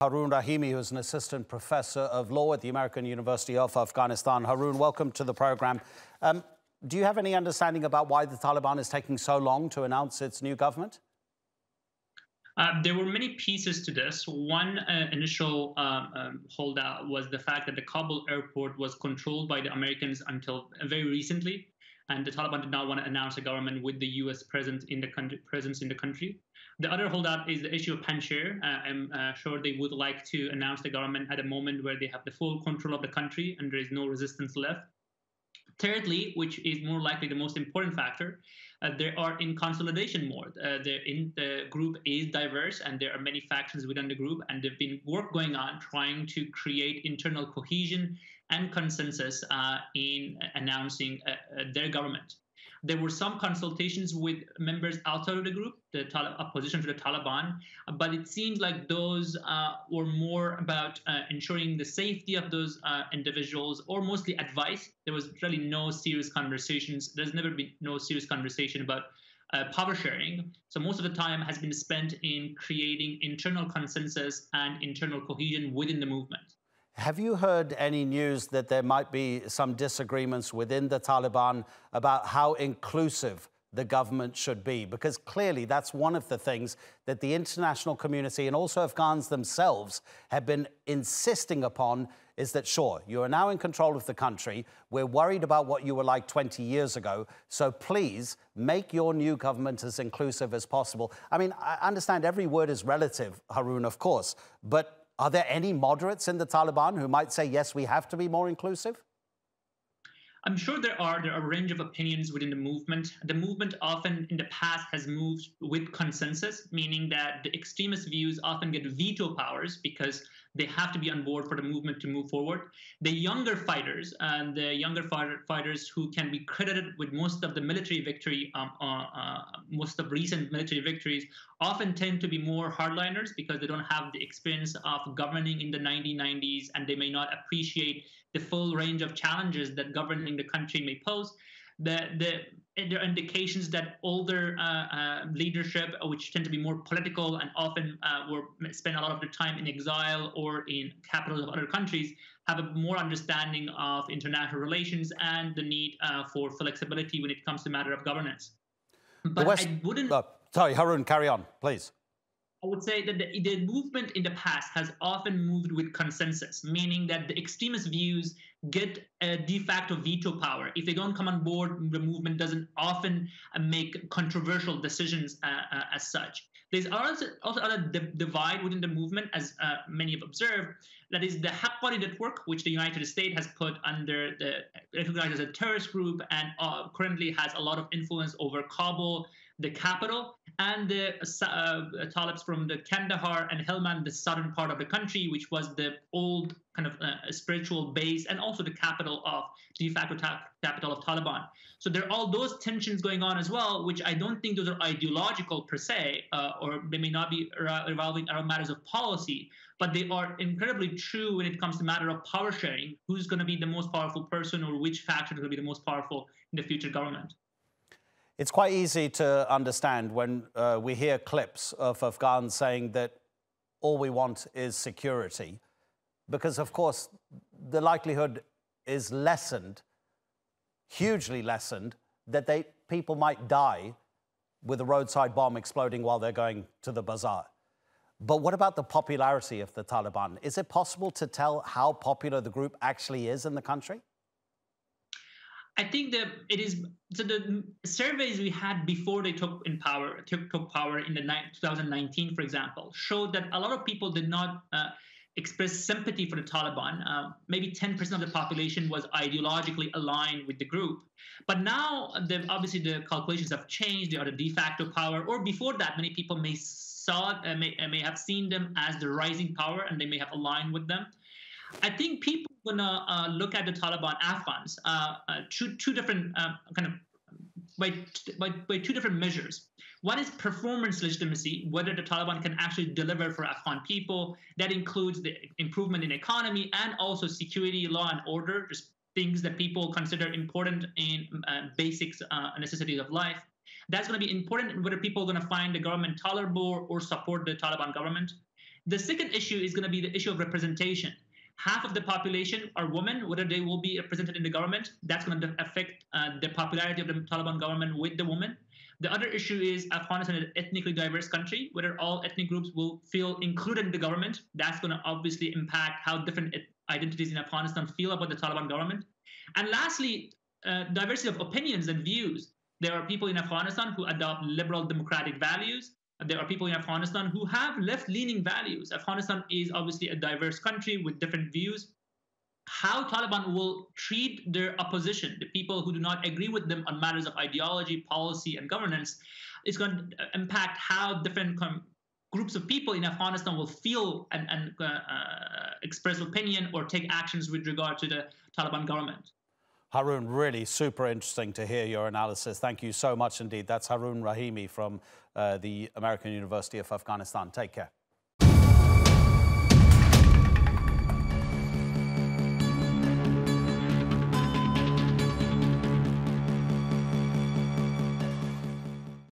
Haroun Rahimi, who's an assistant professor of law at the American University of Afghanistan. Haroun, welcome to the program. Do you have any understanding about why the Taliban is taking so long to announce its new government? There were many pieces to this. One initial holdout was the fact that the Kabul airport was controlled by the Americans until very recently, and the Taliban did not want to announce a government with the U.S. presence in the country. The other holdout is the issue of Panjshir. I'm sure they would like to announce the government at a moment where they have the full control of the country and there is no resistance left. Thirdly, which is more likely the most important factor, they are in consolidation mode. The group is diverse, and there are many factions within the group, and there've been work going on trying to create internal cohesion and consensus in announcing their government. There were some consultations with members outside of the group, the opposition to the Taliban, but it seems like those were more about ensuring the safety of those individuals, or mostly advice. There was really no serious conversations. There's never been no serious conversation about power sharing. So most of the time has been spent in creating internal consensus and internal cohesion within the movement. Have you heard any news that there might be some disagreements within the Taliban about how inclusive the government should be? Because clearly that's one of the things that the international community and also Afghans themselves have been insisting upon, is that, sure, you are now in control of the country. We're worried about what you were like 20 years ago. So please make your new government as inclusive as possible. I mean, I understand every word is relative, Haroun, of course, but are there any moderates in the Taliban who might say, yes, we have to be more inclusive? I'm sure there are a range of opinions within the movement. The movement often in the past has moved with consensus, meaning that the extremist views often get veto powers because they have to be on board for the movement to move forward. The younger fighters fighters who can be credited with most of the military victory, most of recent military victories, often tend to be more hardliners because they don't have the experience of governing in the 1990s, and they may not appreciate the full range of challenges that governing the country may pose. There are indications that older leadership, which tend to be more political and often spend a lot of their time in exile or in capitals of other countries, have a more understanding of international relations and the need for flexibility when it comes to matter of governance. But I wouldn't... Sorry, Haroun, carry on, please. I would say that the movement in the past has often moved with consensus, meaning that the extremist views get a de facto veto power. If they don't come on board, the movement doesn't often make controversial decisions as such. There's also other divide within the movement, as many have observed. That is the Haqqani network, which the United States has put under recognized as a terrorist group and currently has a lot of influence over Kabul, the capital, and the Talibs from the Kandahar and Helmand, the southern part of the country, which was the old kind of spiritual base and also the capital of de facto capital of Taliban. So there are all those tensions going on as well, which I don't think those are ideological per se, or they may not be revolving around matters of policy, but they are incredibly true when it comes to matter of power sharing. Who's going to be the most powerful person, or which faction is going to be the most powerful in the future government? It's quite easy to understand when we hear clips of Afghans saying that all we want is security, because, of course, the likelihood is lessened, hugely lessened, that people might die with a roadside bomb exploding while they're going to the bazaar. But what about the popularity of the Taliban? Is it possible to tell how popular the group actually is in the country? I think that it is. So the surveys we had before they took power in the 2019, for example, showed that a lot of people did not express sympathy for the Taliban. Maybe 10% of the population was ideologically aligned with the group. But now, obviously, the calculations have changed. They are the de facto power. Or before that, many people may have seen them as the rising power, and they may have aligned with them. I think people are gonna look at the Taliban Afghans two different by two different measures. One is performance legitimacy, whether the Taliban can actually deliver for Afghan people. That includes the improvement in economy and also security, law and order, just things that people consider important in basic necessities of life. That's going to be important whether people are going to find the government tolerable or support the Taliban government. The second issue is going to be the issue of representation. Half of the population are women, whether they will be represented in the government. That's going to affect the popularity of the Taliban government with the women. The other issue is Afghanistan is an ethnically diverse country, whether all ethnic groups will feel included in the government. That's going to obviously impact how different identities in Afghanistan feel about the Taliban government. And lastly, diversity of opinions and views. There are people in Afghanistan who adopt liberal democratic values. There are people in Afghanistan who have left-leaning values. Afghanistan is obviously a diverse country with different views. How Taliban will treat their opposition, the people who do not agree with them on matters of ideology, policy, and governance, is going to impact how different groups of people in Afghanistan will feel and express opinion or take actions with regard to the Taliban government. Haroun, really super interesting to hear your analysis. Thank you so much indeed. That's Haroun Rahimi from the American University of Afghanistan. Take care.